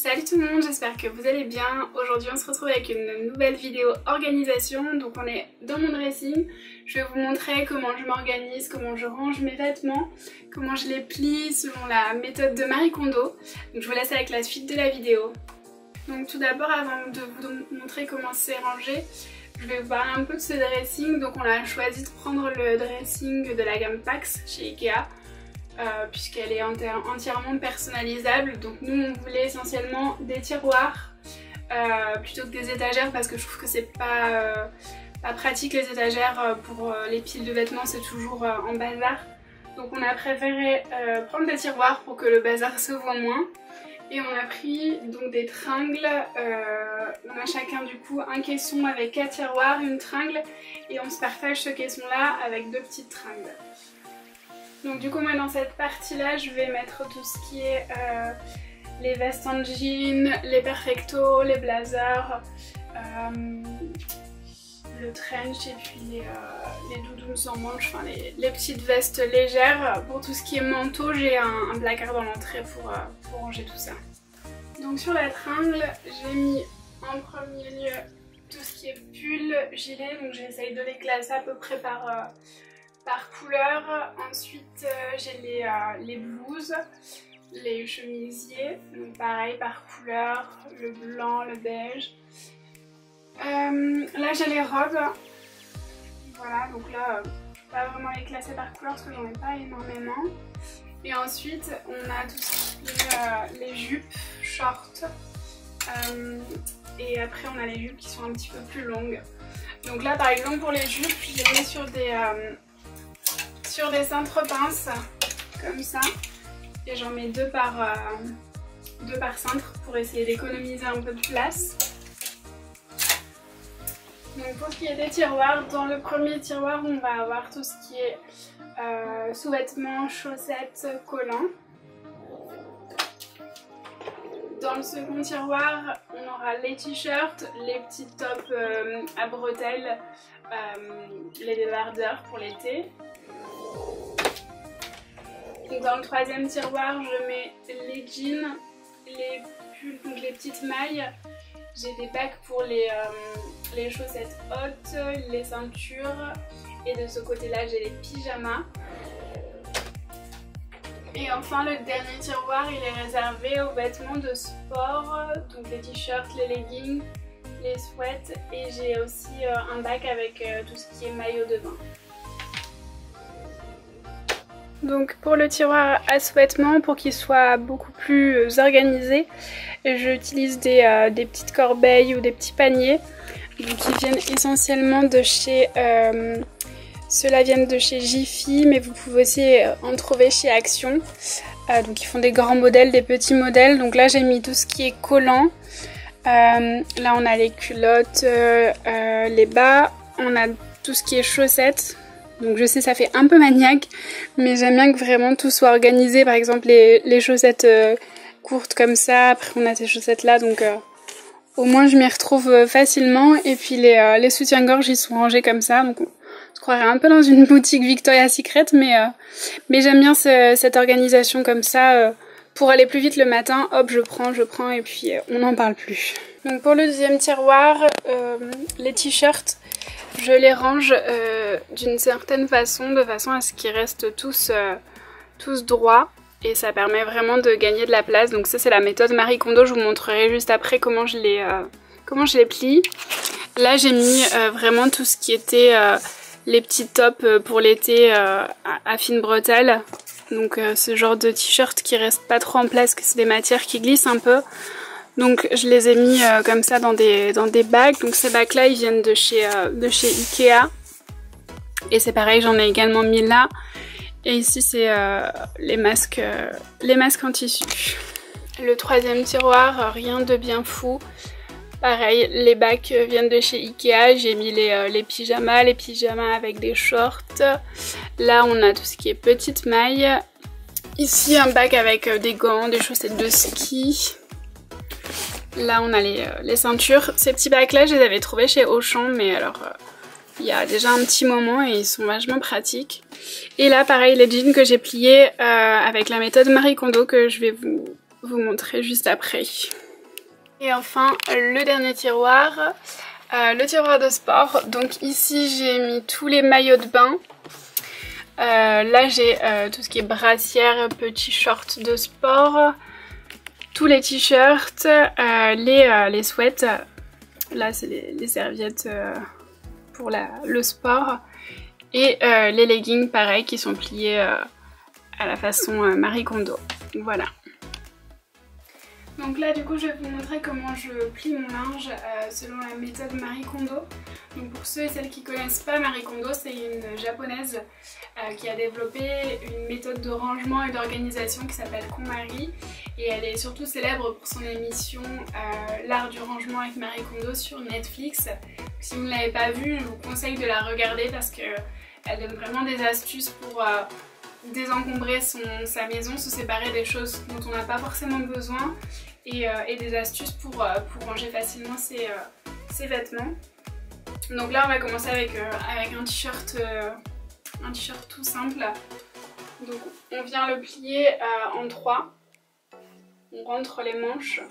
Salut tout le monde, j'espère que vous allez bien. Aujourd'hui on se retrouve avec une nouvelle vidéo organisation. Donc on est dans mon dressing. Je vais vous montrer comment je m'organise, comment je range mes vêtements, comment je les plie selon la méthode de Marie Kondo. Donc je vous laisse avec la suite de la vidéo. Donc tout d'abord, avant de vous montrer comment c'est rangé, je vais vous parler un peu de ce dressing. Donc on a choisi de prendre le dressing de la gamme Pax chez Ikea. Puisqu'elle est entièrement personnalisable. Donc nous on voulait essentiellement des tiroirs plutôt que des étagères, parce que je trouve que c'est pas pratique les étagères pour les piles de vêtements, c'est toujours en bazar. Donc on a préféré prendre des tiroirs pour que le bazar se voit moins. Et on a pris donc des tringles, on a chacun du coup un caisson avec 4 tiroirs, une tringle, et on se partage ce caisson là avec 2 petites tringles. Donc du coup moi dans cette partie là je vais mettre tout ce qui est les vestes en jean, les perfectos, les blazers, le trench et puis les doudounes sans manches, enfin les petites vestes légères. Pour tout ce qui est manteau, j'ai un placard dans l'entrée pour ranger tout ça. Donc sur la tringle j'ai mis en premier lieu tout ce qui est pull, gilet, donc j'essaye de les classer à peu près par couleur. Ensuite j'ai les blouses, les chemisiers, donc pareil par couleur, le blanc, le beige. Là j'ai les robes, voilà, donc là pas vraiment les classer par couleur parce que j'en ai pas énormément. Et ensuite on a tout ce qui est les jupes, shorts, et après on a les jupes qui sont un petit peu plus longues. Donc là par exemple pour les jupes je les mets sur des cintres pinces comme ça, et j'en mets deux par cintre pour essayer d'économiser un peu de place. Donc pour ce qui est des tiroirs, dans le premier tiroir on va avoir tout ce qui est sous-vêtements, chaussettes, collants. Dans le second tiroir on aura les t-shirts, les petits tops à bretelles, les débardeurs pour l'été. Dans le troisième tiroir, je mets les jeans, les pulls, donc les petites mailles. J'ai des bacs pour les chaussettes hautes, les ceintures. Et de ce côté-là, j'ai les pyjamas. Et enfin, le dernier tiroir, il est réservé aux vêtements de sport. Donc les t-shirts, les leggings, les sweats. Et j'ai aussi un bac avec tout ce qui est maillot de bain. Donc pour le tiroir à sous-vêtements, pour qu'il soit beaucoup plus organisé, j'utilise des petites corbeilles ou des petits paniers, donc qui viennent essentiellement de chez... ceux-là viennent de chez Jiffy, mais vous pouvez aussi en trouver chez Action. Donc ils font des grands modèles, des petits modèles. Donc là j'ai mis tout ce qui est collant. Là on a les culottes, les bas, on a tout ce qui est chaussettes. Donc je sais ça fait un peu maniaque, mais j'aime bien que vraiment tout soit organisé. Par exemple les chaussettes courtes comme ça, après on a ces chaussettes là, donc au moins je m'y retrouve facilement. Et puis les soutiens-gorge ils sont rangés comme ça, donc on se croirait un peu dans une boutique Victoria's Secret, mais j'aime bien cette organisation comme ça. Pour aller plus vite le matin, hop je prends et puis on n'en parle plus. Donc pour le deuxième tiroir, les t-shirts, je les range d'une certaine façon, de façon à ce qu'ils restent tous droits, et ça permet vraiment de gagner de la place. Donc ça c'est la méthode Marie Kondo, je vous montrerai juste après comment je les plie. Là j'ai mis vraiment tout ce qui était les petits tops pour l'été à fines bretelles. Donc ce genre de t-shirt qui reste pas trop en place, que c'est des matières qui glissent un peu. Donc je les ai mis comme ça dans des bacs. Donc ces bacs là ils viennent de chez Ikea. Et c'est pareil, j'en ai également mis là. Et ici c'est les masques en tissu. Le troisième tiroir, rien de bien fou. Pareil, les bacs viennent de chez Ikea. J'ai mis les pyjamas avec des shorts. Là on a tout ce qui est petites mailles. Ici un bac avec des gants, des chaussettes de ski. Là on a les ceintures. Ces petits bacs là je les avais trouvés chez Auchan, mais alors il y a déjà un petit moment et ils sont vachement pratiques. Et là pareil les jeans que j'ai pliés avec la méthode Marie Kondo que je vais vous montrer juste après. Et enfin le dernier tiroir, le tiroir de sport. Donc ici j'ai mis tous les maillots de bain. Là j'ai tout ce qui est brassière, petits shorts de sport, tous les t-shirts, les sweats. Là c'est les serviettes pour le sport. Et les leggings pareil qui sont pliés à la façon Marie Kondo. Voilà. Donc là du coup je vais vous montrer comment je plie mon linge selon la méthode Marie Kondo. Donc pour ceux et celles qui ne connaissent pas, Marie Kondo c'est une japonaise qui a développé une méthode de rangement et d'organisation qui s'appelle KonMari. Et elle est surtout célèbre pour son émission L'art du rangement avec Marie Kondo sur Netflix. Si vous ne l'avez pas vue, je vous conseille de la regarder parce qu'elle donne vraiment des astuces pour désencombrer sa maison, se séparer des choses dont on n'a pas forcément besoin et des astuces pour ranger facilement ses vêtements. Donc là on va commencer avec un t-shirt tout simple. Donc on vient le plier en 3, on rentre les manches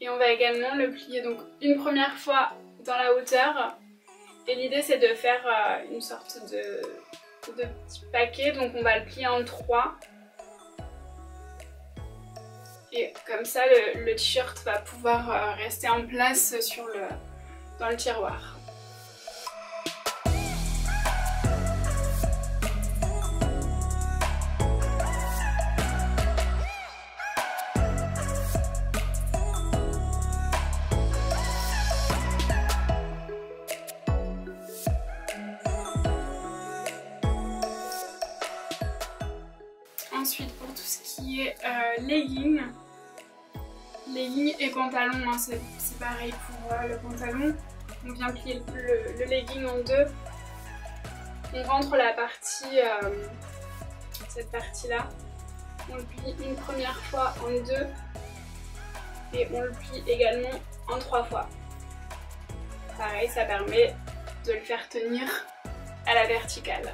et on va également le plier donc une première fois dans la hauteur et l'idée c'est de faire une sorte de petit paquet, donc on va le plier en 3 et comme ça le t-shirt va pouvoir rester en place dans le tiroir. Ensuite pour tout ce qui est leggings et pantalons, hein, c'est pareil pour le pantalon. On vient plier le legging en 2. On rentre la partie, cette partie là, on le plie une première fois en 2 et on le plie également en 3 fois. Pareil, ça permet de le faire tenir à la verticale.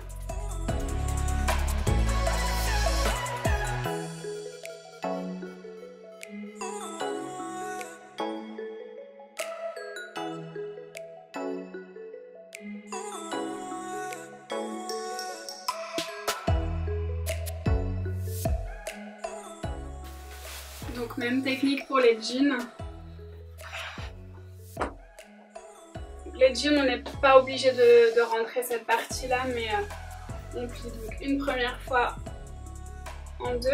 Donc même technique pour les jeans. Les jeans, on n'est pas obligé de rentrer cette partie là, mais on plie donc une première fois en 2,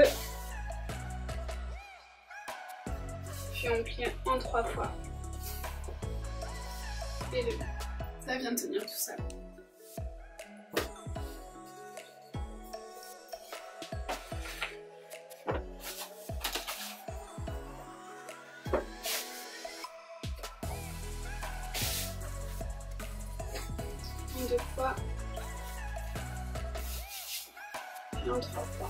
puis on plie en 3 fois. Et ça vient tenir tout ça. En 2 fois et en 3 fois.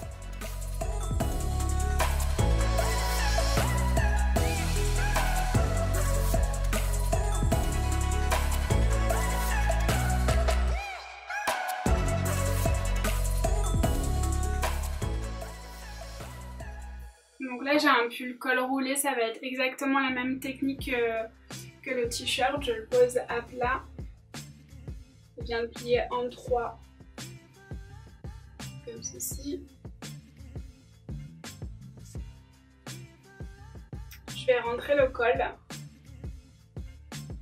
Donc là j'ai un pull col roulé, ça va être exactement la même technique que le t-shirt. Je le pose à plat. Je viens le plier en 3 comme ceci. Je vais rentrer le col,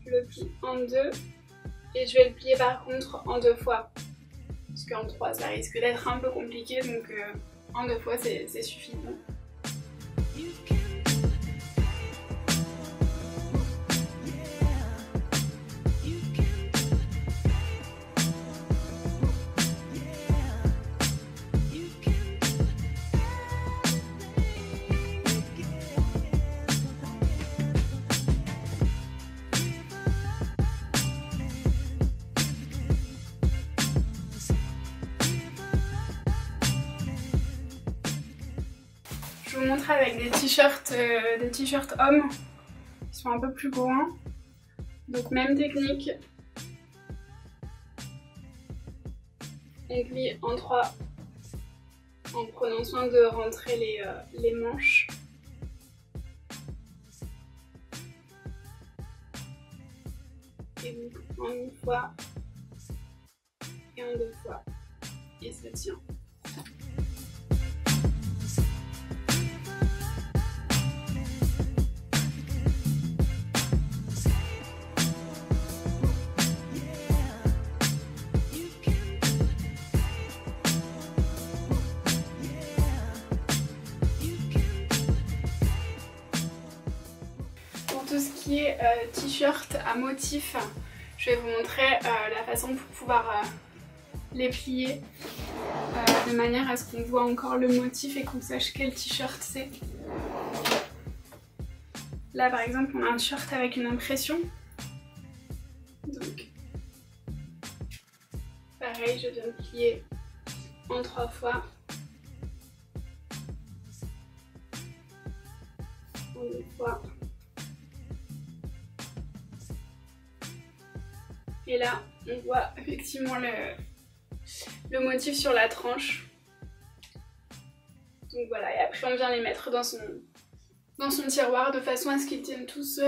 je le plie en 2 et je vais le plier par contre en 2 fois parce qu'en 3 ça risque d'être un peu compliqué, donc en 2 fois c'est suffisant. Je vous montre avec des t-shirts hommes qui sont un peu plus grands. Donc même technique. On plie en 3 en prenant soin de rentrer les manches. Et donc en une fois et en deux fois. Et ça tient. Tout ce qui est t-shirt à motif, je vais vous montrer la façon pour pouvoir les plier de manière à ce qu'on voit encore le motif et qu'on sache quel t-shirt c'est. Là par exemple on a un t-shirt avec une impression, donc pareil je viens de plier en 3 fois, en 2 fois. Et là, on voit effectivement le motif sur la tranche. Donc voilà, et après on vient les mettre dans son tiroir de façon à ce qu'ils tiennent tous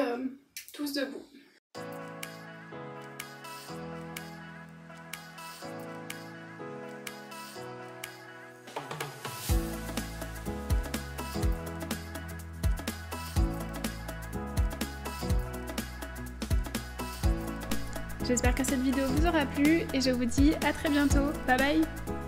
debout. J'espère que cette vidéo vous aura plu et je vous dis à très bientôt. Bye bye!